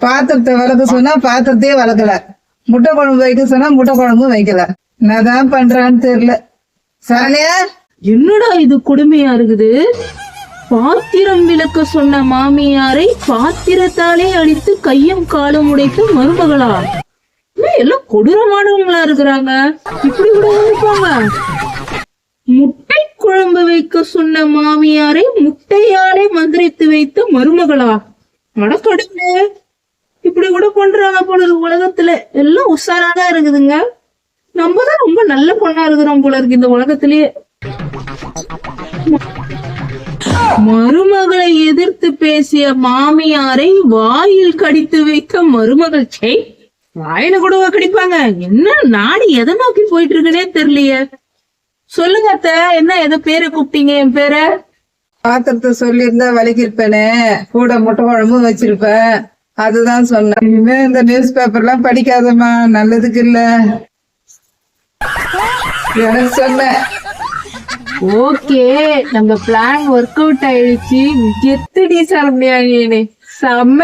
பாத்திரத்தை வளர்க்க சொன்னா பாத்திரத்தையே வளர்க்கல, முட்டை குழம்பு வைக்க சொன்னா முட்டை குழம்பும் வைக்கல. என்னதான் பண்றான்னு தெரியல. சரணியா, என்னடா இது கொடுமையா இருக்குது? பாத்திரம் விளக்க சொன்ன மாமியாரை பாத்திரத்தாலே அடித்து கையும் காலும் உடைத்து மருமகளா? எல்லாம் கொடூரமானவங்களா இருக்கிறாங்க. இப்படி கூட நினைப்பாங்க. முட்டை குழம்பு வைக்க சொன்ன மாமியாரை முட்டையாலே மந்திரித்து வைத்த மருமகளா? மடக்கடுமே, இப்படி கூட பண்றாங்க போல இருக்கு. உலகத்துல எல்லாம் உஷாராதான் இருக்குதுங்க. நம்மதான் ரொம்ப நல்ல பொண்ணா இருக்கிறோம் போல இருக்கு இந்த உலகத்திலேயே. மருமகளை எதிர்த்து பேசிய மாமியாரை வாயில் கடித்து வைத்த மருமகள். சே, வாயில கூடவா கடிப்பாங்க? என்ன நாடு எதை நோக்கி போயிட்டு இருக்குன்னே தெரியலையே. சொல்லுங்க அத்த, என்ன எதை பேரை கூப்பிட்டீங்க? என் பேரை பாத்திரத்தை சொல்லியிருந்தா வலிக்கிருப்பேனே, கூட முட்டை குழம்பும் வச்சிருப்பேன், அதுதான் சொன்னேன். இனிமே இந்த நியூஸ் பேப்பர்லாம் படிக்காதம்மா, நல்லதுக்கு இல்ல எனக்கு சொன்னேன். ஓகே, நம்ம பிளான் ஒர்க் அவுட் ஆயிடுச்சு. எத்தடி சரமையா நீ? செம்ம.